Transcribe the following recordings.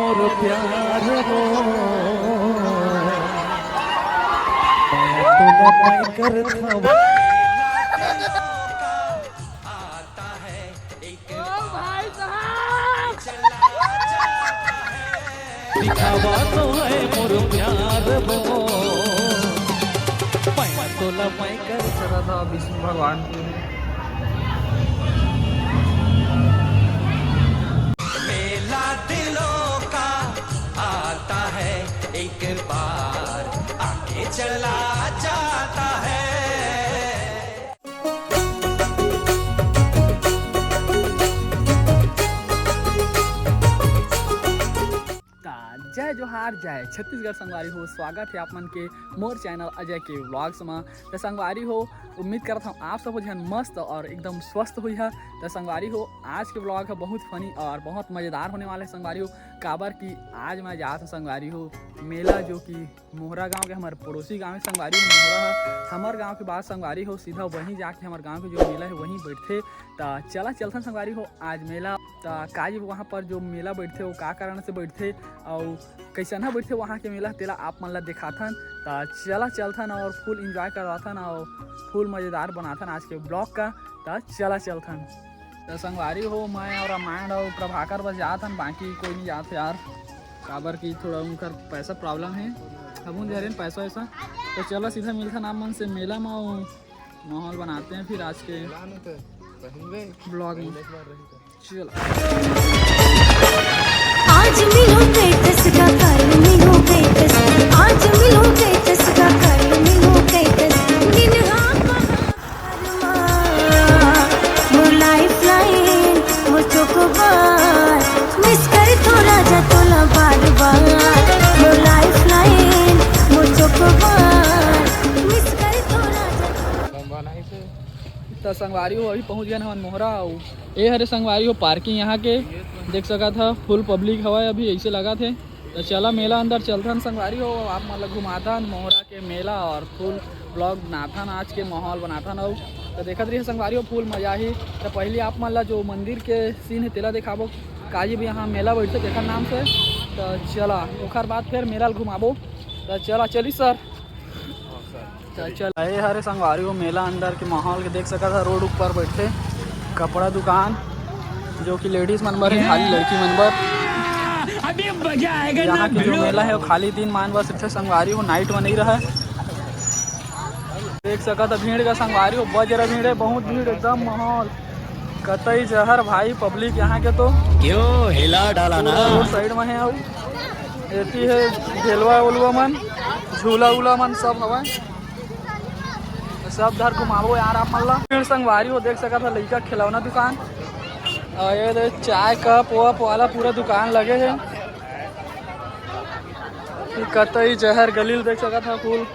मोर प्यार हो तुला मैं करता दिखावा तो है मोर प्यार हो मैं तुला मैं करता था विष्णु भगवान की मेला दिलों का आता है एक बार आके चला जाता है। जय जोहार जय छत्तीसगढ़ संगवारी हो। स्वागत है आप मन के मोर चैनल अजय के व्लॉग्स में। तो संगवारी हो उम्मीद करता हूँ आप सब जन मस्त और एकदम स्वस्थ हुई है। तो संगवारी हो आज के व्लॉग है बहुत फनी और बहुत मज़ेदार होने वाले है। संगवारी हो काबर की आज मैं जाता हूँ संगवारी हो मेला जो कि मोहरा गांव के हमारे पड़ोसी गांव है संगवारी हो। मोहरा है हमारे गांव के बाद संगवारी हो सीधा वहीं जाके हमारे गांव के जो मेला है वहीं बैठे। तो चलता संगवारी हो आज मेला। तो काज वहाँ पर जो मेला बैठते वो का कारण से बैठते और कैसन है बैठे वहाँ के मेला तेला आप मन ला दिखाथन। तो चलथन और फुल इंजॉय करवाथन और फुल मज़ेदार बनाथन आज के ब्लॉग का। तो चलथन तो संगवारी हो मैं और रामायण और प्रभाकर बस जाथन बाकी कोई नहीं जाते यार काबर की थोड़ा उनका पैसा प्रॉब्लम है हम दे रहे हैं पैसा वैसा। तो चलो सीधा मिलता नाम मन से मेला में माहौल बनाते हैं फिर आज के ब्लॉग में। चलो आज मिलोगे कसगा कल मिलोगे कस आज मिलोगे कसगा कल मिलोगे कस दिन हां वो लाइफ लाइन वो चोकोबार मिस कर थोड़ा जा तोला बार बार वो लाइफ लाइन वो चोकोबार मिस कर थोड़ा जा। तो संगवारी हो अभी पहुँच गया ना मोहरा ये हरे संगवारी हो पार्किंग यहाँ के देख सका था फुल पब्लिक हवा अभी ऐसे लगा थे। तो चला मेला अंदर चलथन संगवारी हो आप मतलब घुमाथन मोहरा के मेला और फुल ब्लॉग बनाथन आज के माहौल बनाथन। और तो देखत रही संगवारी हो फुल मजा ही। तो पहले आप मतलब जो मंदिर के सीन है तेला दिखाबो काजी भी यहाँ मेला बैठते देखा नाम से। तो चला ओखर बाद फिर मेला घुमाबो। तो चला चली सर चल आए हरे संगवारी हो मेला अंदर के माहौल के देख सका था। रोड ऊपर बैठे कपड़ा दुकान जो कि लेडीज मनबर है खाली लड़की मनबर अभी मजा आएगा। यहाँ की जो मेला है वो खाली दिन मान बस इतने संगवारी हो नाइट में नहीं रहा है देख सका था। भीड़ का संगवारी हो बज रहा भीड़ है बहुत भीड़ एकदम माहौल कतई जहर भाई पब्लिक यहाँ के तो क्यों हिला डाला ना साइड में है और एती है झेलवा उलवा मन झूला उला मन सब हवा सब धर घुमाबो यार आप मन ला। भीड़ संगवारी हो देख सका था लड़का खिलौना दुकान और ये चाय कप वप वाला पूरा दुकान लगे है। कतई जहर गलील देख सका था फूल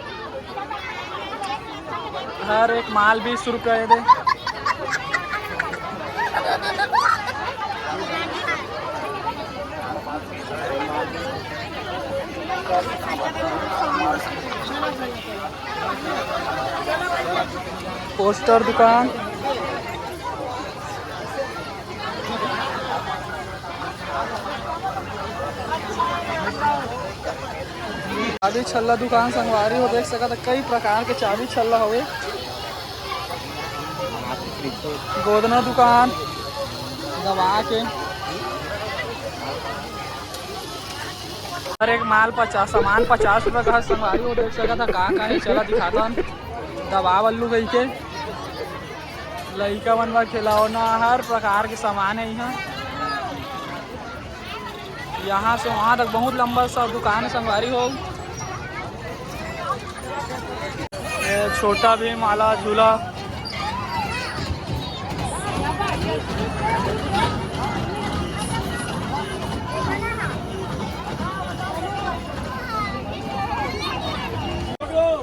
हर एक माल 20 रुपया दे। पोस्टर दुकान चाबी छल्ला दुकान संगवारी हो देख सका था कई प्रकार के चाबी छल्ला हुए। गोदना दुकान दवा के हर एक माल 50 सामान 50 रुपये का संगवारी हो देख सका था कहाँ कहाँ चला दिखाता दवा वल्लू गई के लड़का बनवा खिलौना हर प्रकार के सामान है यहाँ से वहाँ तक बहुत लंबा सा दुकान है संगवारी हो। छोटा भी माला झूला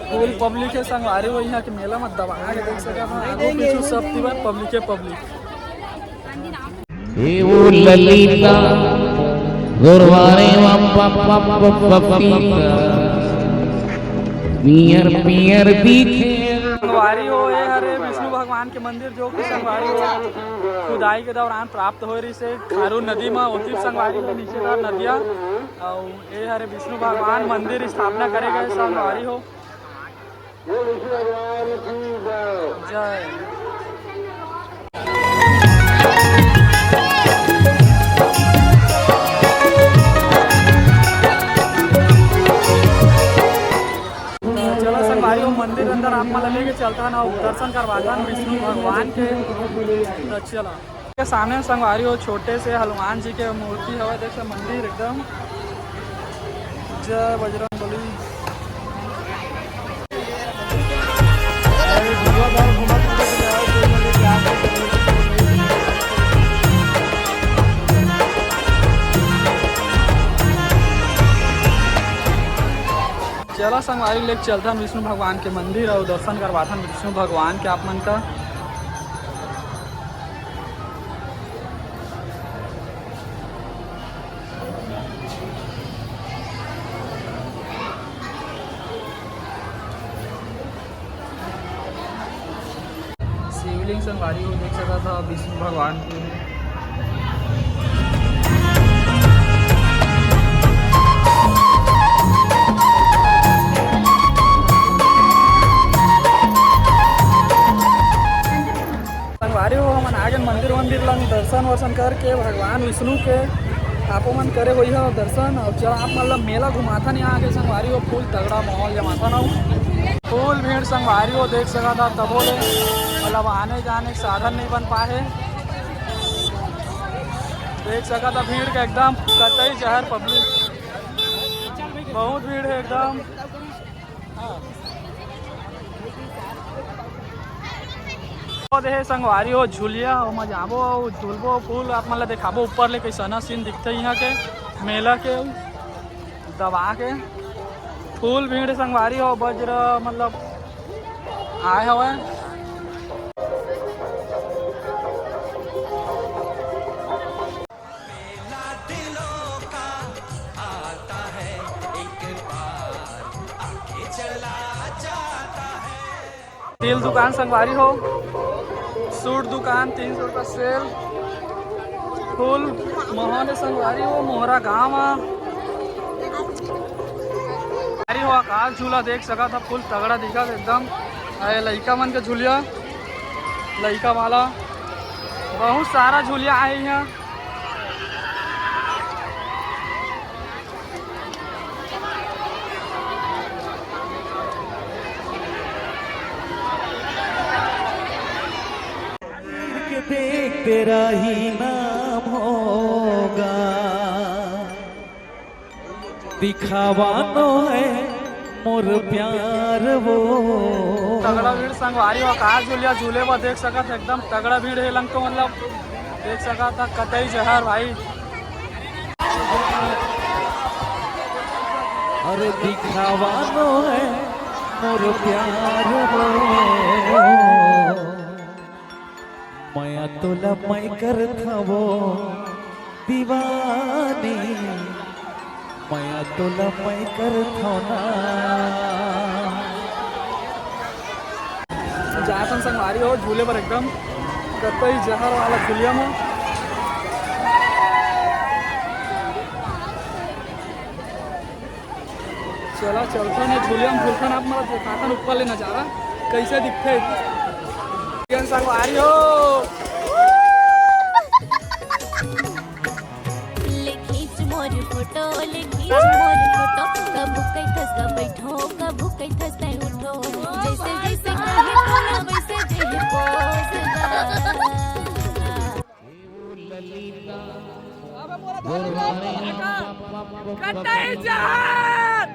फुल पब्लिक है संगवारी हो यहाँ के मेला में दबा के देख सका पीछू सब पब्लिक है पब्लिक ललिता गुरुवारे पियर पियर दिखे संगवारी हो ये हरे विष्णु भगवान के मंदिर जो कि संगवारी हो खुदाई के दौरान प्राप्त हो रही से खारू नदी में होती संगवारी हो नीचे नदिया और ये हरे विष्णु भगवान मंदिर स्थापना करे गए संगवारी हो। जय मंदिर अंदर आप मान लेके चलता ना दर्शन करवाता विष्णु भगवान के। तो चला के सामने संगवारी हो छोटे से हनुमान जी के मूर्ति हवा देख मंदिर एकदम। जय बजरंग बली। चला संगवारी लेके चलता विष्णु भगवान के मंदिर और दर्शन करवाता विष्णु भगवान के आप मन का। शिवलिंग संगवारी को देख सका था विष्णु भगवान के। हो हम आगे मंदिर लंग दर्शन वर्शन करके भगवान विष्णु के आपो मन करे हुई है दर्शन। और चल आप मतलब मेला घुमाथा नहीं आगे संगवारी हो फुल तगड़ा माहौल जमाथा ना फुल भीड़ संगवारी हो देख सका था तबो ले मतलब आने जाने के साधन नहीं बन पाए। देख सका था भीड़ का एकदम कतई जहर पब्लिक बहुत भीड़ है एकदम। देखे संगवारी हो झूलिया हो मजाबो झूलबो फूल आप मतलब देखाबो ऊपर ले कैसा सीन दिखते यहाँ के मेला के दबा के फूल भीड़ संगवारी हो बज्र मतलब आए हवा। तेल दुकान संगवारी हो सूट दुकान 300 रुपये सेल फुल मोहन संगवारी हो मोहरा गाँव हो। आकाश झूला देख सका था फुल तगड़ा दिखा एकदम। लड़का मन के झूलिया लड़का वाला बहुत सारा झूलिया आए यहाँ। देख तेरा ही नाम होगा दिखावा नो है मोर प्यार वो। तगड़ा भीड़ संगवारी हो आकाश झूलिया झूले में देख सका था एकदम तगड़ा भीड़ है लंग तो मतलब देख सका था कतई जहर भाई। अरे दिखावा नो है मोर प्यार वो माया तोला मैं करता वो दीवानी माया तोला मैं करता ना। जासन संगवारी हो झूले पर एकदम कतई जहर वाला झूलिया में। चला चलता नहीं झूलिया में झूलता आप मतलब दिखाता ऊपर ले नजारा कैसे दिखते संगवारी हो। खींच मोर फोटो कब कैथस का बैठो कब कैथस तै उठो जैसे जैसे कहे तो ना वैसे देह पोज कतई जहर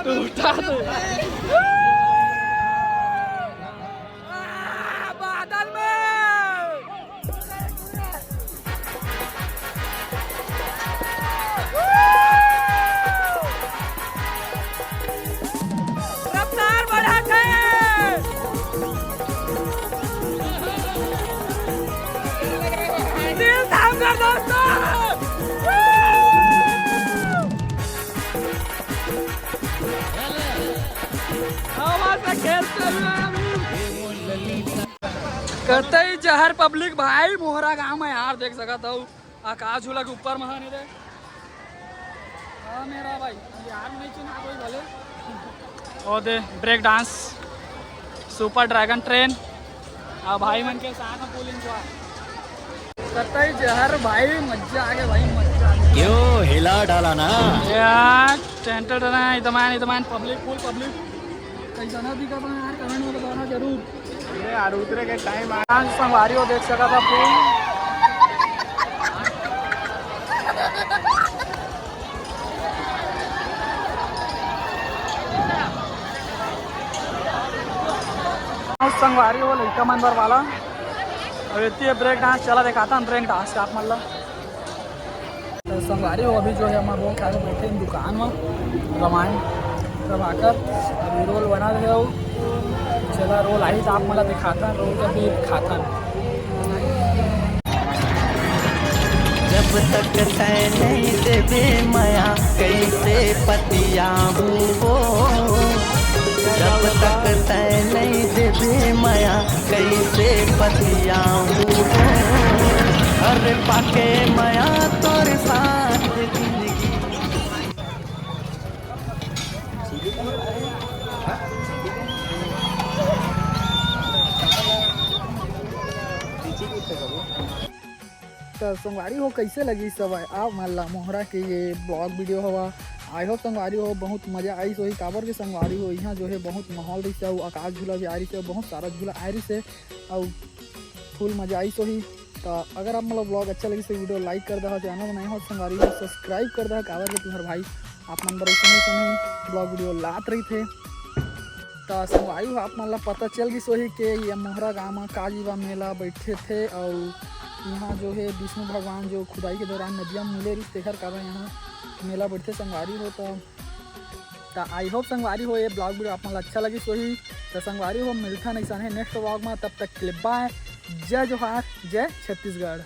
टूटा तो बादल में मेरे दोस्तों। आवाज से खेलते कतई जहर पब्लिक भाई मोहरा गाँव में यार देख सकता हूँ आकाश झूला के ऊपर महा नहीं दे। हाँ मेरा भाई यार नहीं चिन्हा कोई भले और दे break dance super dragon train और भाई मन के साथ में पुलिंग कतई जहर भाई मजा आ गया भाई मजा क्यों हिला डाला ना यार टेंटेड ना इतमान पब्लिक फुल पब्लिक कैसा ना दिखा था यार कमेंट में बताना जरूर। ये यार उतरे के टाइम संगवारी हो देख सका था फुल संगवारी हो लड़का मंदिर वाला और इतनी ब्रेक डांस चला दिखाता हम ब्रेक डांस का आप मतलब तो संगवारी हो अभी जो है हमारे रोल खा बैठे हैं दुकान में रामायण सब आकर अभी रोल बना रहे हो चला रोल आई तो आप मतलब दिखाता रोल का भी खाता जब तक तय नहीं देवे माया कैसे पतिया हूँ वो जब तक तय नहीं देवे माया कैसे पतिया हूँ अरे पाके माया तोरे साथ जिंदगी तो संगवारी हो कैसे लगी सब आप मान मोहरा के ये ब्लॉग वीडियो हवा आई होप संगवारी हो बहुत मज़ा आई सोही काबर के संगवारी हो यहाँ जो है बहुत माहौल रही से आकाश झूला भी आ रही है बहुत सारा झूला आ रही से और फुल मज़ा आई सोही तो अगर आप मतलब ब्लॉग अच्छा लगी तो वीडियो लाइक कर दो चैनल बनाए हो संगवारी हो सब्सक्राइब कर दो काबर के तुम्हारे भाई आप नंबर समय ब्लॉग वीडियो लात रही थे तो संगवारी हो आप मतलब पता चल गई सोही के ये मोहरा गाँव में काजीवा मेला बैठे थे और यहाँ जो है विष्णु भगवान जो खुदाई के दौरान नदियाँ मिले रही तेहर कारण यहाँ मेला बैठते संगवारी हो तो आई होप संगवारी हो ये ब्लॉग वीडियो आप मतलब अच्छा लगी सोही तो संगवारी हो मिलता नहीं सन है नेक्स्ट ब्लॉग में तब तक क्लिप बाय जय जोहार जय छत्तीसगढ़।